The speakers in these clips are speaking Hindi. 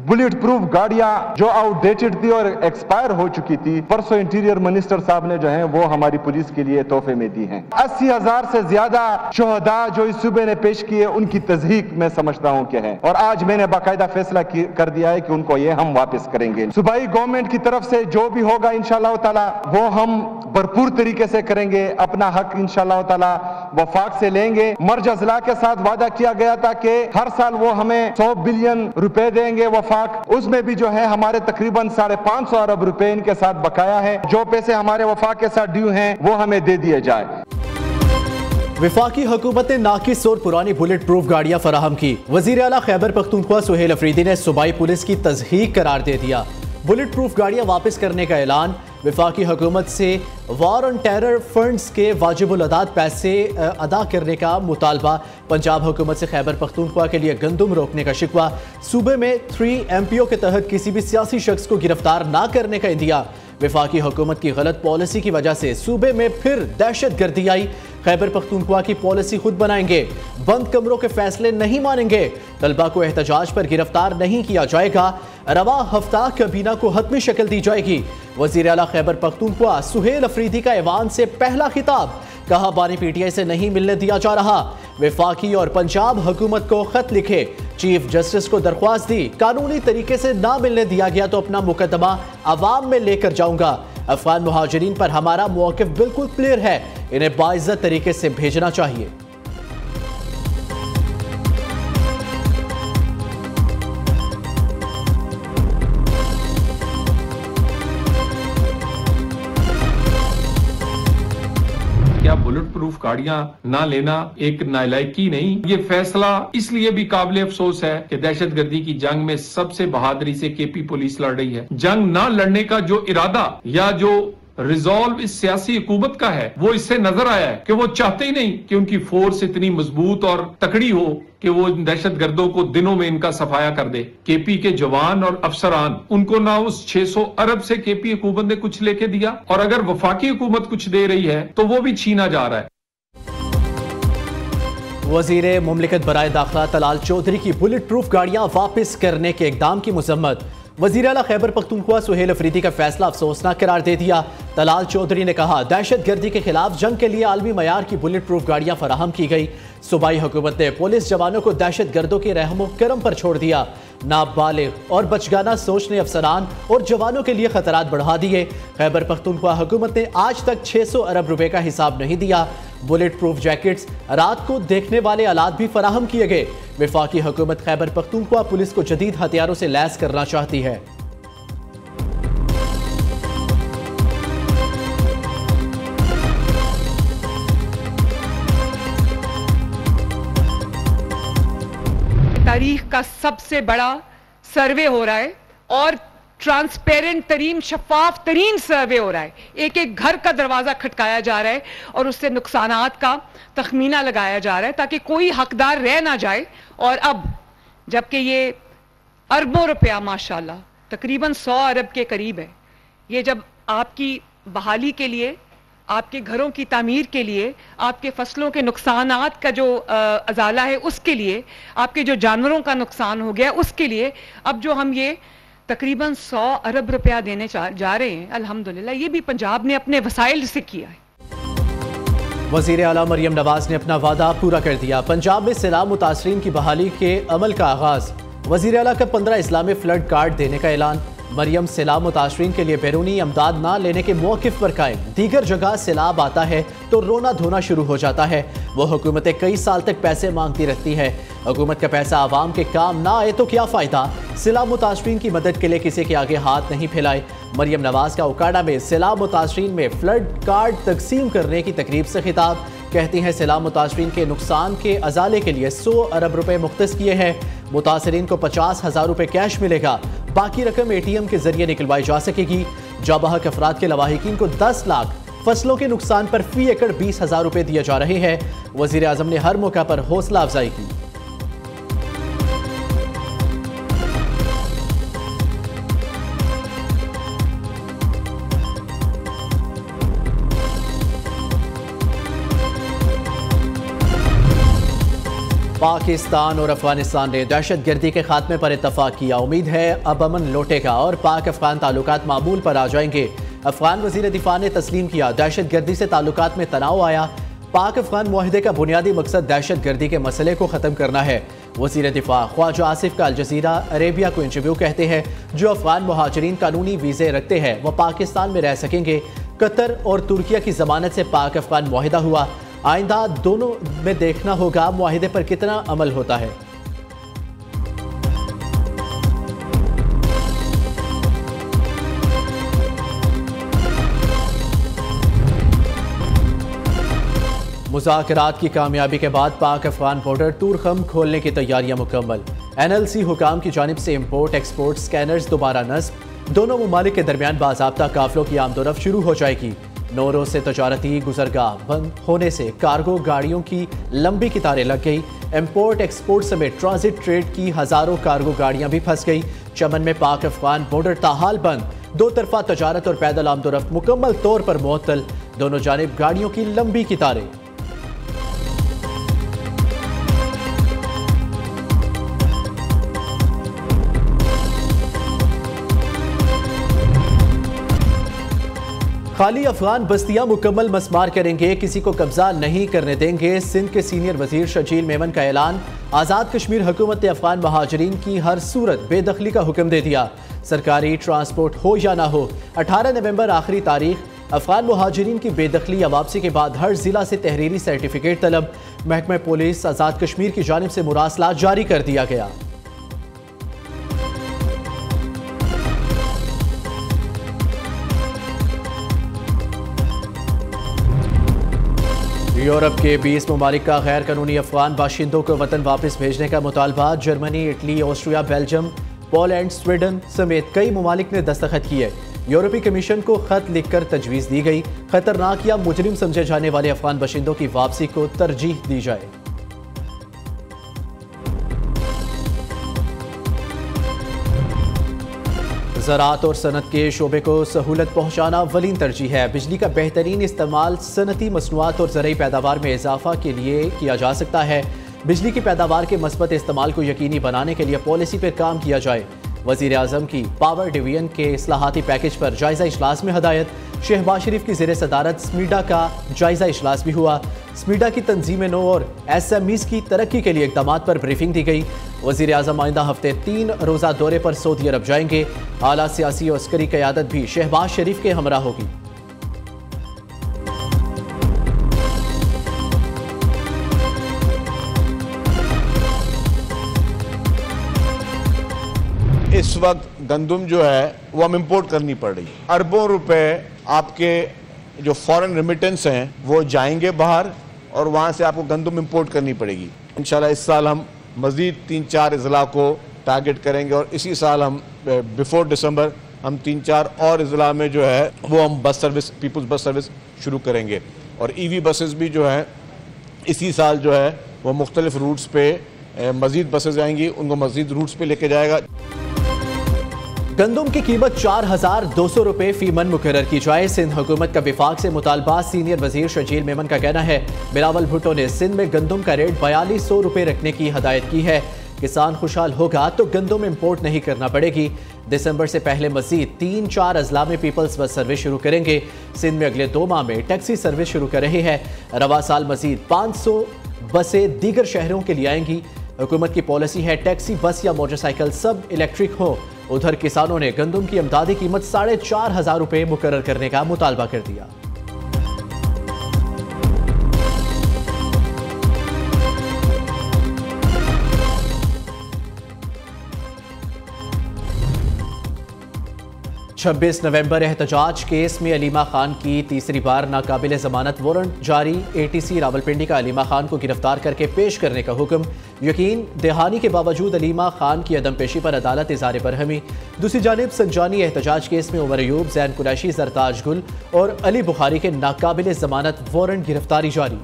बुलेट प्रूफ गाड़ियां जो आउटडेटेड थी और एक्सपायर हो चुकी थी, परसों इंटीरियर मिनिस्टर साहब ने जो है वो हमारी पुलिस के लिए तोहफे में दी हैं। 80,000 से ज्यादा शोहदा जो इस सूबे ने पेश किए, उनकी तस्दीक मैं समझता हूं क्या है, और आज मैंने बाकायदा फैसला कर दिया है कि उनको ये हम वापस करेंगे। सूबाई गवर्नमेंट की तरफ से जो भी होगा इंशाअल्लाह ताला वो हम भरपूर तरीके से करेंगे। अपना हक इंशाअल्लाह ताला वफाक से लेंगे। मर्ज अजला के साथ वादा किया गया था कि हर साल वो हमें 100 बिलियन रुपए देंगे वफाक, उसमें भी जो है हमारे तकरीबन 550 अरब रुपए इनके साथ बकाया है। जो पैसे हमारे वफाक के साथ ड्यू हैं वो हमें दे दिए जाए। वफाकी हुकूमत ने नाकिस और पुरानी बुलेट प्रूफ गाड़ियां फराहम की। वजीर आला खैबर पख्तूनख्वा सुहेल अफरीदी ने सूबाई पुलिस की तज़हीक करार दे दिया। बुलेट प्रूफ गाड़ियां वापस करने का ऐलान। वफाकी हुकूमत से वार ऑन टेरर फंड्स के वाजिबुल अदाद पैसे अदा करने का मुतालबा। पंजाब हुकूमत से खैबर पख्तूनख्वा के लिए गंदम रोकने का शिकवा। सूबे में 3 MPO के तहत किसी भी सियासी शख्स को गिरफ्तार ना करने का इंदिया। वफाकी हुकूमत की गलत पॉलिसी की वजह से सूबे में फिर दहशत गर्दी आई। खैबर पख्तूनख्वा की पॉलिसी खुद बनाएंगे, बंद कमरों के फैसले नहीं मानेंगे, तलबा को एहतजाज पर गिरफ्तार नहीं किया जाएगा, रवा हफ्ता कबीना को हतमी शक्ल दी जाएगी। वजीर आला खैबर पख्तूनख्वा सुहेल अफरीदी का ऐवान से पहला खिताब। कहा बानी PTI से नहीं मिलने दिया जा रहा। वफाकी और पंजाब हुकूमत को खत लिखे, चीफ जस्टिस को दरख्वास्त दी, कानूनी तरीके से ना मिलने दिया गया तो अपना मुकदमा अवाम में लेकर जाऊंगा। अफगान मुहाजिरीन पर हमारा मौक़िफ़ बिल्कुल क्लियर है, इन्हें बाइज्जत तरीके से भेजना चाहिए। क्या बुलेट प्रूफ गाड़ियां ना लेना एक नालायकी नहीं? ये फैसला इसलिए भी काबिल अफसोस है कि दहशतगर्दी की जंग में सबसे बहादुरी से KP पुलिस लड़ रही है। जंग ना लड़ने का जो इरादा या जो रिजॉल्व इस सियासी हुकूमत का है वो इससे नजर आया है कि वो चाहते ही नहीं कि उनकी फोर्स इतनी मजबूत और तकड़ी हो कि वो दहशतगर्दों को दिनों में इनका सफाया कर दे। KP के जवान और अफसरान, उनको ना उस 600 अरब से KP हुकूमत ने कुछ लेके दिया, और अगर वफाकी हुकूमत कुछ दे रही है तो वो भी छीना जा रहा है। वजीर मुमलिकत बराए दाखिला तलाल चौधरी की बुलेट प्रूफ गाड़ियां वापस करने के इकदाम की मजम्मत। वजीर आला खैबर पख्तूनख्वा सुहेल अफरीदी का फैसला अफसोसनाक करार दे दिया। तलाल चौधरी ने कहा दहशत गर्दी के खिलाफ जंग के लिए आलमी मयार की बुलेट प्रूफ गाड़ियां फराहम की गई। सूबाई हुकूमत ने पुलिस जवानों को दहशत गर्दों के रहमो करम पर छोड़ दिया। नाबालिग और बचगाना सोच ने अफसरान और जवानों के लिए खतरात बढ़ा दिए। खैबर पख्तूनख्वा हुकूमत ने आज तक 600 अरब रुपए का हिसाब नहीं दिया। बुलेट प्रूफ जैकेट्स, रात को देखने वाले आलात भी फराहम किए गए। वफाकी हुकूमत खैबर पख्तूनख्वा पुलिस को जदीद हथियारों से लैस करना चाहती है। तारीख का सबसे बड़ा सर्वे हो रहा है और ट्रांसपेरेंट तरीन, शफाफ तरीन सर्वे हो रहा है। एक एक घर का दरवाजा खटकाया जा रहा है और उससे नुकसानात का तखमीना लगाया जा रहा है ताकि कोई हकदार रह ना जाए। और अब जबकि ये अरबों रुपया माशाल्लाह तकरीबन 100 अरब के करीब है, ये जब आपकी बहाली के लिए, आपके घरों की तामीर के लिए, आपके फसलों के नुकसानात का जो अजाला है उसके लिए, आपके जो जानवरों का नुकसान हो गया उसके लिए, अब जो हम ये तकरीबन 100 अरब रुपया देने जा रहे हैं, अल्हम्दुलिल्लाह ये भी पंजाब ने अपने वसाइल से किया है। वज़ीर आला मरियम नवाज ने अपना वादा पूरा कर दिया। पंजाब में सैलाब मुतासरीन की बहाली के अमल का आगाज। वज़ीर आला का 15 इस्लामी फ्लड कार्ड देने का ऐलान। मरियम सैलाब मुतासरीन के लिए बैरूनी अमदाद ना लेने के मौक़िफ़ पर कायम। दीगर जगह सैलाब आता है तो रोना धोना शुरू हो जाता है। वो हुकूमतें कई साल तक पैसे मांगती रहती है। हुकूमत का पैसा आवाम के काम ना आए तो क्या फ़ायदा। सैलाब मुतासरीन की मदद के लिए किसी के आगे हाथ नहीं फैलाए। मरियम नवाज का उकाड़ा में सैलाब मुतासरीन में फ्लड कार्ड तकसीम करने की तकरीब से खिताब। कहती हैं सैलाब मुतासरीन के नुकसान के अजाले के लिए 100 अरब रुपए मुख्तस किए हैं। मुतासरीन को 50,000 रुपए कैश मिलेगा, बाकी रकम ATM के जरिए निकलवाई जा सकेगी। जाबहक अफराद के लवाहिकीन को 10 लाख, फसलों के नुकसान पर फी एकड़ 20,000 रुपए दिए जा रहे हैं। वजीर आजम ने हर मौका पर हौसला अफजाई की। पाकिस्तान और अफगानिस्तान ने दहशतगर्दी के खात्मे पर इत्तफाक किया। उम्मीद है अब अमन लौटेगा और पाक अफगान ताल्लुकात मामूल पर आ जाएंगे। अफगान वजीर दिफा ने तस्लीम किया, दहशतगर्दी से ताल्लुकात में तनाव आया। पाक अफगान मुआहिदे का बुनियादी मकसद दहशतगर्दी के मसले को ख़त्म करना है। वजीर दिफा ख्वाजा आसिफ का अल जजीरा अरेबिया को इंटरव्यू कहते हैं, जो अफगान मुहाजिरीन कानूनी वीज़े रखते हैं वह पाकिस्तान में रह सकेंगे। कतर और तुर्किया की जमानत से पाक अफगान मुआहिदा हुआ। आइंदा दोनों में देखना होगा मुआहिदे पर कितना अमल होता है। मुज़ाकरात की कामयाबी के बाद पाक अफगान बॉर्डर तूरखम खोलने की तैयारियां मुकम्मल। NLC हुकाम की जानिब से इम्पोर्ट एक्सपोर्ट स्कैनर्स दोबारा नस्ब। दोनों ममालिक के दरमियान बाज़ाब्ता काफिलों की आमदोरफ्त शुरू हो जाएगी। 9 रोज से तजारती गुजरगाह बंद होने से कार्गो गाड़ियों की लंबी कतारें लग गई। इम्पोर्ट एक्सपोर्ट समेत ट्रांजिट ट्रेड की हजारों कार्गो गाड़ियां भी फंस गई। चमन में पाक अफगान बॉर्डर ताहाल बंद। दो तरफा तजारत और पैदल आमदोरफ्त मुकम्मल तौर पर मुअत्तल। दोनों जानिब गाड़ियों की लंबी कतारें। खाली अफगान बस्तियां मुकम्मल मस्मार करेंगे, किसी को कब्जा नहीं करने देंगे। सिंध के सीनियर वजीर शजील मेमन का ऐलान। आज़ाद कश्मीर हुकूमत ने अफगान महाजरीन की हर सूरत बेदखली का हुक्म दे दिया। सरकारी ट्रांसपोर्ट हो या ना हो, 18 नवंबर आखिरी तारीख। अफगान महाजरीन की बेदखली या वापसी के बाद हर जिला से तहरीरी सर्टिफिकेट तलब। महकमा पुलिस आज़ाद कश्मीर की जानिब से मुरासला जारी कर दिया गया। यूरोप के 20 ममालिक का गैर कानूनी अफगान बाशिंदों को वतन वापस भेजने का मुतालबा। Germany, Italy, Austria, Belgium, Poland, Sweden समेत कई ममालिक ने दस्तखत किए। यूरोपीय कमीशन को खत लिखकर तजवीज़ दी गई, खतरनाक या मुजरिम समझे जाने वाले अफगान बाशिंदों की वापसी को तरजीह दी जाए। ज़राअत और सनत के शोबे को सहूलत पहुँचाना वलीन तरजीह है। बिजली का बेहतरीन इस्तेमाल सनती मसनूआत और ज़रई पैदावार में इजाफा के लिए किया जा सकता है। बिजली की पैदावार के मस्बत इस्तेमाल को यकीनी बनाने के लिए पॉलिसी पर काम किया जाए। वज़ीर आज़म की पावर डिवीजन के इस्लाहाती पैकेज पर जायज़ा इजलास में हदायत। शहबाज शरीफ की ज़ेर सदारत स्मीडा का जायज़ा इजलास भी हुआ। स्मीडा की तंजीम नो और SMEs की तरक्की के लिए इक़दामात पर ब्रीफिंग दी गई। वज़ीर आज़म आइंदा हफ्ते 3 रोज़ा दौरे पर सऊदी अरब जाएंगे। आला सियासी और अस्करी क़यादत भी शहबाज शरीफ के हमरा होगी। इस वक्त गंदम जो है वो हम इंपोर्ट करनी पड़ रही है। अरबों रुपए आपके जो फॉरेन रेमिटेंस हैं वो जाएंगे बाहर और वहाँ से आपको गंदम इंपोर्ट करनी पड़ेगी। इंशाल्लाह इस साल हम मज़ीद 3-4 अज़ला को टारगेट करेंगे और इसी साल हम बिफोर दिसंबर हम 3-4 और अज़ला में जो है वो हम bus service, peoples bus service शुरू करेंगे। और EV बसेस भी जो है इसी साल जो है वो मुख्तलिफ रूट्स पे मज़ीद बसेस आएंगी, उनको मज़ीद रूट्स पे लेके जाएगा। गंदम की कीमत 4,200 रुपए फी मन मुकर्रर की जाए। सिंध हुकूमत का विफाक से मुतालबा। सीनियर वजीर शजील मेमन का कहना है, बिलावल भुट्टो ने सिंध में गंदम का रेट 4200 रुपए रखने की हदायत की है। किसान खुशहाल होगा तो गंदम इंपोर्ट नहीं करना पड़ेगी। दिसंबर से पहले मजीद 3-4 अजला में पीपल्स बस सर्विस शुरू करेंगे। सिंध में अगले 2 माह में टैक्सी सर्विस शुरू कर रहे हैं। रवा साल मजीद 500 बसें दीगर शहरों के लिए आएंगी। हुकूमत की पॉलिसी है टैक्सी, बस या मोटरसाइकिल सब इलेक्ट्रिक हो। उधर किसानों ने गंदम की इमदादी कीमत 4,500 रुपए मुकर्रर करने का मुतालबा कर दिया। छब्बीस नवंबर एहतजाज केस में अलीमा खान की तीसरी बार नाकाबिल जमानत वारंट जारी। ATC रावलपिंडी का अलीमा खान को गिरफ्तार करके पेश करने का हुक्म। यकीन दहानी के बावजूद अलीमा खान की अदम पेशी पर अदालत इज़हार बरहमी। दूसरी जानिब संजानी एहतजाज केस में उमर अयूब, जैन कुरैशी, जरताज गुल और अली बुखारी के नाकाबिल जमानत वारंट गिरफ्तारी जारी।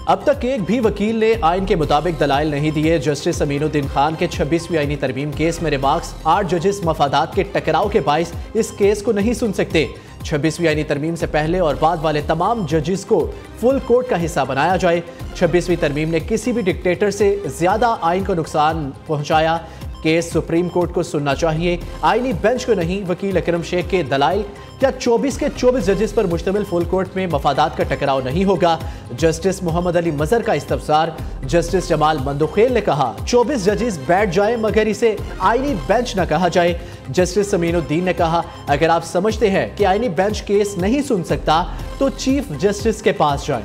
अब तक एक भी वकील ने आइन के मुताबिक दलाइल नहीं दिए। जस्टिस अमीनुद्दीन खान के 26वीं आईनी तरमीम केस में रिमार्क्स, 8 जजेस मफादात के टकराव के बाइस इस केस को नहीं सुन सकते। 26वीं आईनी तरमीम से पहले और बाद वाले तमाम जजेस को फुल कोर्ट का हिस्सा बनाया जाए। 26वीं तरमीम ने किसी भी डिक्टेटर से ज्यादा आइन को नुकसान पहुंचाया। केस सुप्रीम कोर्ट को सुनना चाहिए, आईनी बेंच को नहीं। वकील अकरम शेख के दलाइल, क्या 24 के 24 जजेस पर मुश्तमिल फुल कोर्ट में मफादात का टकराव नहीं होगा? जस्टिस मोहम्मद अली मजहर का इस्तफसार। जस्टिस जमाल मंदोखेल ने कहा 24 जजेस बैठ जाए मगर इसे आईनी बेंच न कहा जाए। जस्टिस अमीनुद्दीन ने कहा अगर आप समझते हैं कि आईनी बेंच केस नहीं सुन सकता तो चीफ जस्टिस के पास जाएं।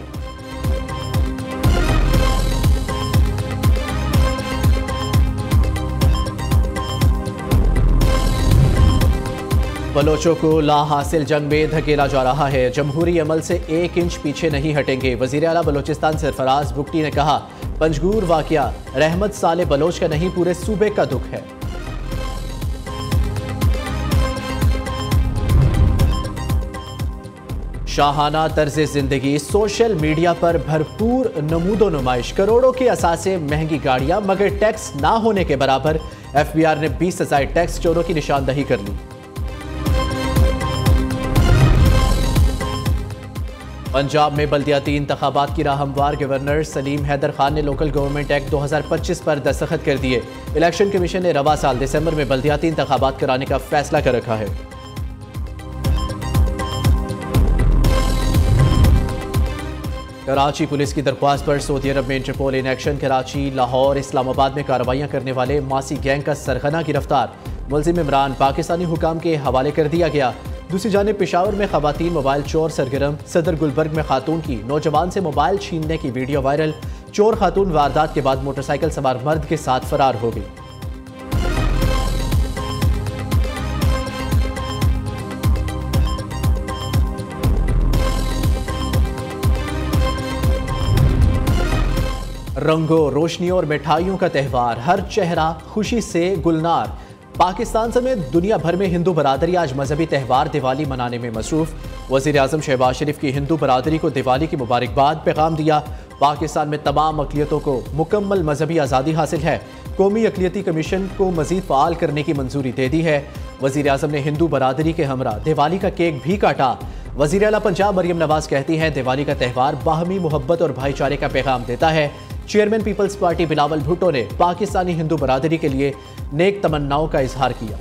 बलोचों को ला हासिल जंग में धकेला जा रहा है। जमहूरी अमल से 1 इंच पीछे नहीं हटेंगे। वजीर आला बलोचिस्तान सरफराज बुगटी ने कहा पंजगूर वाकया रहमत साले बलोच का नहीं पूरे सूबे का दुख है। शाहाना तर्ज जिंदगी, सोशल मीडिया पर भरपूर नमूदो नुमाइश, करोड़ों के असासे महंगी गाड़ियां मगर टैक्स ना होने के बराबर। FBR ने 20,000 टैक्स चोरों की निशानदही कर ली। पंजाब में बल्दियाती इंतखाबात की राह हमवार, गवर्नर सलीम हैदर खान ने लोकल गवर्नमेंट एक्ट 2025 पर दस्तखत कर दिए। इलेक्शन कमीशन ने रवा साल दिसंबर में बल्दियाती इंतखाबात कराने का फैसला कर रखा है। कराची पुलिस की दरख्वास्त पर सऊदी अरब में Interpol in action. Karachi, Lahore, Islamabad में कार्रवाइयां करने वाले मासी गैंग का सरगना गिरफ्तार। मुलजिम इमरान पाकिस्तानी हुकाम के हवाले कर दिया गया। दूसरी जानिब पेशावर में खवातीन मोबाइल चोर सरगर्म। सदर गुलबर्ग में खातून की नौजवान से मोबाइल छीनने की वीडियो वायरल। चोर खातून वारदात के बाद मोटरसाइकिल सवार मर्द के साथ फरार हो गई। रंगों, रोशनियों और मिठाइयों का त्यौहार, हर चेहरा खुशी से गुलनार। पाकिस्तान समेत दुनिया भर में हिंदू बरादरी आज मजहबी त्यौहार दिवाली मनाने में मसरूफ। वज़ीर आज़म शहबाज शरीफ की हिंदू बरादरी को दिवाली की मुबारकबाद पैगाम दिया। पाकिस्तान में तमाम अक़लियतों को मुकम्मल मजहबी आज़ादी हासिल है। कौमी अक़लियती कमीशन को मज़ीद फ़ाल करने की मंजूरी दे दी है। वज़ीर आज़म ने हिंदू बरादरी के हमरा दिवाली का केक भी काटा। वज़ीर आला पंजाब मरियम नवाज कहती हैं दिवाली का त्यौहार बाहमी मोहब्बत और भाईचारे का पैगाम देता है। Chairman People's party Bilawal Bhutto ने पाकिस्तानी हिंदू बरादरी के लिए नेक तमन्नाओं का इजहार किया।